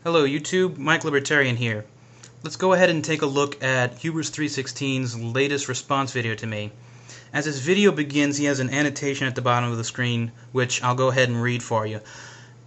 Hello YouTube, MikeLibertarian here. Let's go ahead and take a look at Hubers316's latest response video to me. As this video begins, he has an annotation at the bottom of the screen, which I'll go ahead and read for you.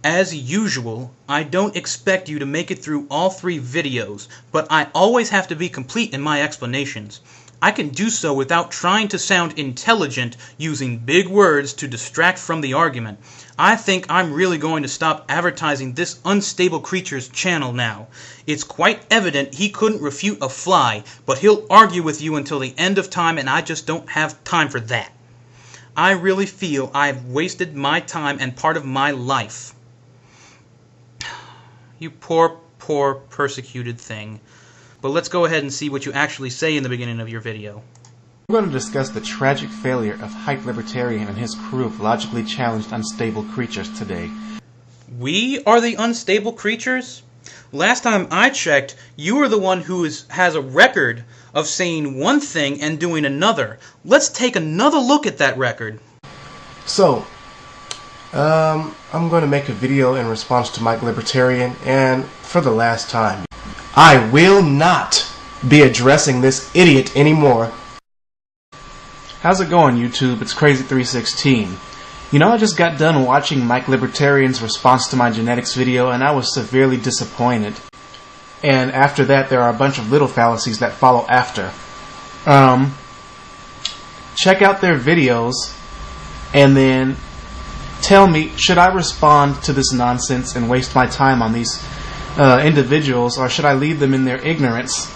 As usual, I don't expect you to make it through all 3 videos, but I always have to be complete in my explanations. I can do so without trying to sound intelligent using big words to distract from the argument. I think I'm really going to stop advertising this unstable creature's channel now. It's quite evident he couldn't refute a fly, but he'll argue with you until the end of time, and I just don't have time for that. I really feel I've wasted my time and part of my life. You poor, poor, persecuted thing. But let's go ahead and see what you actually say in the beginning of your video. We're going to discuss the tragic failure of MikeLibertarian and his crew of logically challenged unstable creatures today. We are the unstable creatures? Last time I checked, you are the one who has a record of saying one thing and doing another. Let's take another look at that record. So, I'm going to make a video in response to MikeLibertarian, and for the last time, I will not be addressing this idiot anymore. How's it going, YouTube? It's Krazie316. You know, I just got done watching MikeLibertarian's response to my genetics video, and I was severely disappointed. And after that, there are a bunch of little fallacies that follow after. Check out their videos, and then tell me, should I respond to this nonsense and waste my time on these individuals, or should I leave them in their ignorance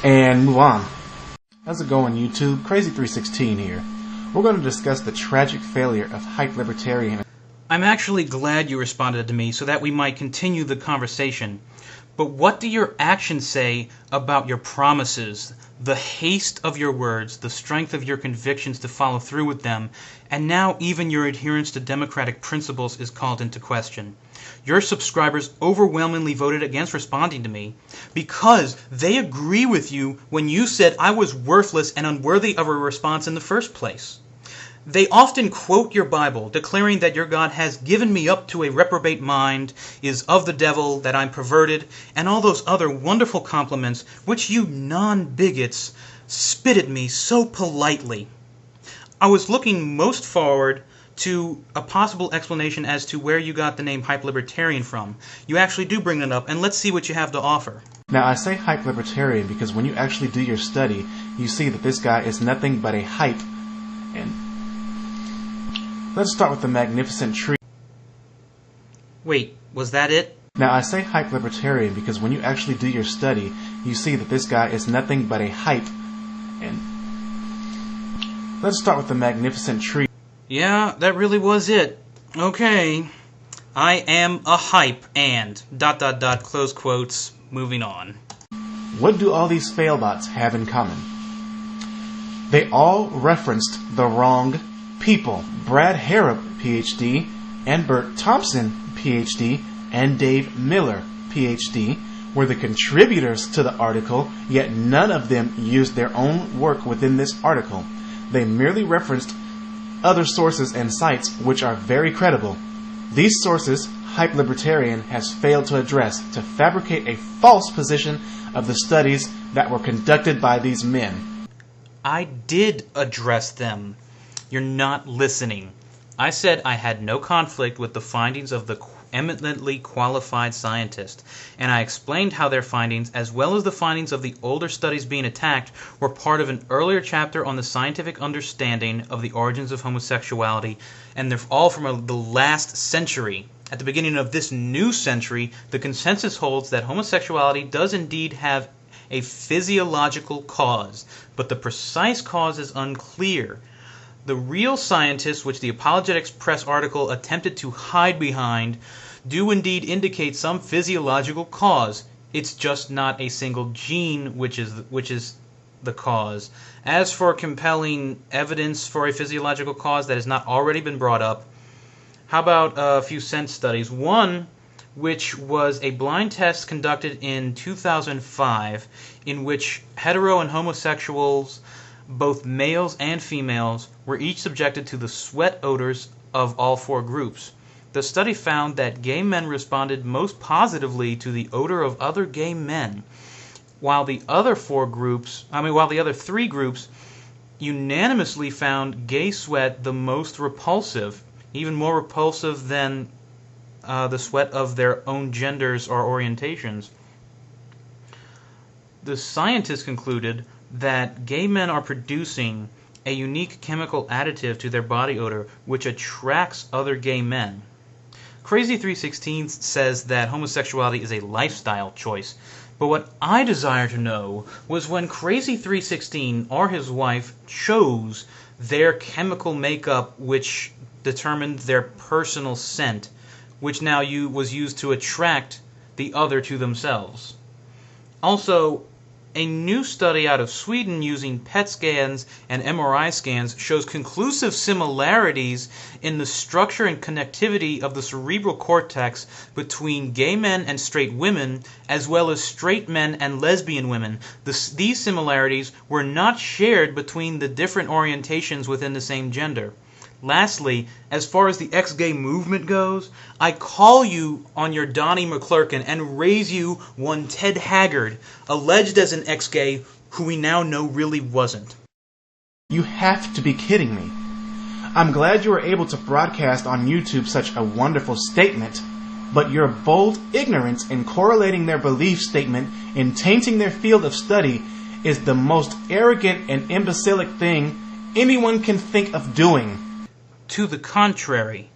and move on? How's it going, YouTube? Krazie316 here. We're going to discuss the tragic failure of MikeLibertarian. I'm actually glad you responded to me so that we might continue the conversation. But what do your actions say about your promises, the haste of your words, the strength of your convictions to follow through with them, and now even your adherence to democratic principles is called into question? Your subscribers overwhelmingly voted against responding to me because they agree with you when you said I was worthless and unworthy of a response in the first place. They often quote your Bible, declaring that your God has given me up to a reprobate mind, is of the devil, that I'm perverted, and all those other wonderful compliments which you non-bigots spit at me so politely. I was looking most forward to a possible explanation as to where you got the name MikeLibertarian from. You actually do bring it up, and let's see what you have to offer. Now, I say MikeLibertarian because when you actually do your study, you see that this guy is nothing but a hype. And let's start with the magnificent tree. Wait, was that it? Now, I say MikeLibertarian because when you actually do your study, you see that this guy is nothing but a hype. And let's start with the magnificent tree. Yeah, that really was it. Okay. I am a hype and ... close quotes, moving on. What do all these failbots have in common? They all referenced the wrong people. Brad Harrop, PhD, and Bert Thompson, PhD, and Dave Miller, PhD, were the contributors to the article, yet none of them used their own work within this article. They merely referenced other sources and sites which are very credible. These sources, MikeLibertarian has failed to address to fabricate a false position of the studies that were conducted by these men. I did address them. You're not listening. I said I had no conflict with the findings of the eminently qualified scientist, and I explained how their findings, as well as the findings of the older studies being attacked, were part of an earlier chapter on the scientific understanding of the origins of homosexuality, and they're all from the last century. At the beginning of this new century, the consensus holds that homosexuality does indeed have a physiological cause, but the precise cause is unclear. The real scientists, which the Apologetics Press article attempted to hide behind, do indeed indicate some physiological cause. It's just not a single gene which is the cause. As for compelling evidence for a physiological cause that has not already been brought up, how about a few sense studies? One, which was a blind test conducted in 2005, in which hetero and homosexuals, both males and females, were each subjected to the sweat odors of all 4 groups. The study found that gay men responded most positively to the odor of other gay men, while the other three groups unanimously found gay sweat the most repulsive, even more repulsive than the sweat of their own genders or orientations. The scientists concluded that gay men are producing a unique chemical additive to their body odor which attracts other gay men. Krazie 316 says that homosexuality is a lifestyle choice, but what I desire to know was when Krazie 316 or his wife chose their chemical makeup which determined their personal scent, which now was used to attract the other to themselves. Also, a new study out of Sweden using PET scans and MRI scans shows conclusive similarities in the structure and connectivity of the cerebral cortex between gay men and straight women, as well as straight men and lesbian women. These similarities were not shared between the different orientations within the same gender. Lastly, as far as the ex-gay movement goes, I call you on your Donnie McClurkin and raise you one Ted Haggard, alleged as an ex-gay who we now know really wasn't. You have to be kidding me. I'm glad you were able to broadcast on YouTube such a wonderful statement, but your bold ignorance in correlating their belief statement and tainting their field of study is the most arrogant and imbecilic thing anyone can think of doing. To the contrary,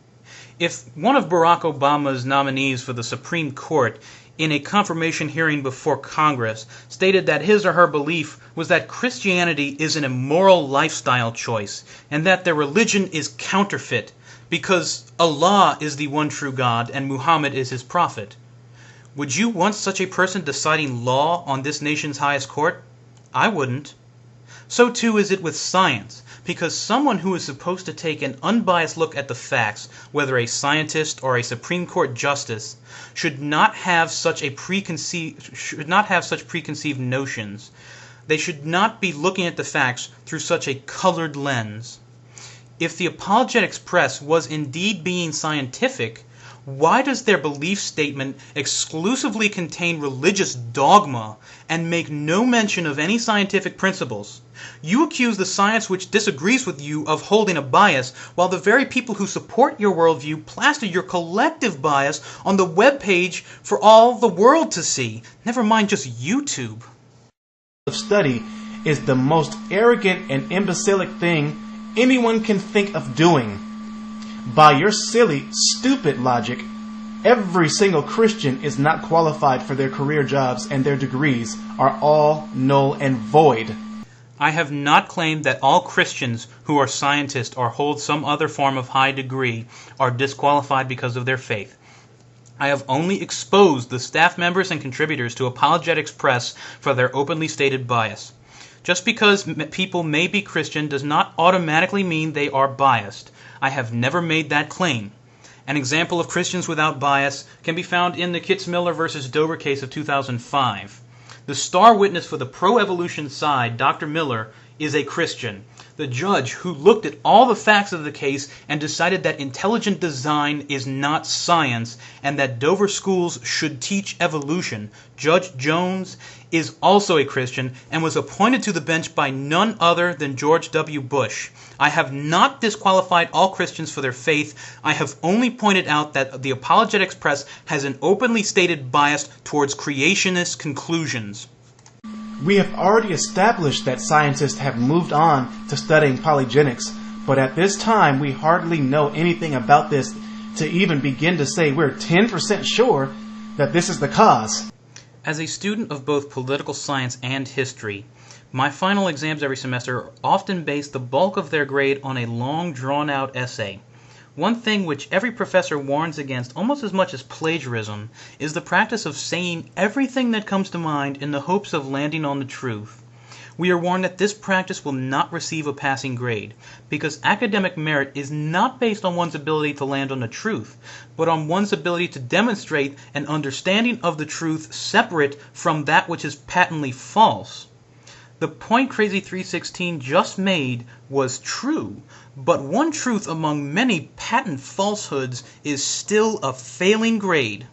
if one of Barack Obama's nominees for the Supreme Court in a confirmation hearing before Congress stated that his or her belief was that Christianity is an immoral lifestyle choice and that their religion is counterfeit because Allah is the one true God and Muhammad is his prophet, would you want such a person deciding law on this nation's highest court? I wouldn't. So too is it with science, because someone who is supposed to take an unbiased look at the facts, whether a scientist or a Supreme Court justice, should not have such preconceived notions. They should not be looking at the facts through such a colored lens. If the apologetics press was indeed being scientific, why does their belief statement exclusively contain religious dogma and make no mention of any scientific principles? You accuse the science which disagrees with you of holding a bias, while the very people who support your worldview plaster your collective bias on the web page for all the world to see, never mind just YouTube. Study is the most arrogant and imbecilic thing anyone can think of doing. By your silly, stupid logic, every single Christian is not qualified for their career jobs and their degrees are all null and void. I have not claimed that all Christians who are scientists or hold some other form of high degree are disqualified because of their faith. I have only exposed the staff members and contributors to Apologetics Press for their openly stated bias. Just because people may be Christian does not automatically mean they are biased. I have never made that claim. An example of Christians without bias can be found in the Kitzmiller versus Dober case of 2005. The star witness for the pro-evolution side, Dr. Miller, is a Christian. The judge who looked at all the facts of the case and decided that intelligent design is not science and that Dover schools should teach evolution, Judge Jones, is also a Christian and was appointed to the bench by none other than George W. Bush. I have not disqualified all Christians for their faith. I have only pointed out that the Apologetics Press has an openly stated bias towards creationist conclusions. We have already established that scientists have moved on to studying polygenics, but at this time we hardly know anything about this to even begin to say we're 10% sure that this is the cause. As a student of both political science and history, my final exams every semester often base the bulk of their grade on a long, drawn-out essay. One thing which every professor warns against almost as much as plagiarism is the practice of saying everything that comes to mind in the hopes of landing on the truth. We are warned that this practice will not receive a passing grade, because academic merit is not based on one's ability to land on the truth, but on one's ability to demonstrate an understanding of the truth separate from that which is patently false. The point Krazie 316 just made was true, but one truth among many patent falsehoods is still a failing grade.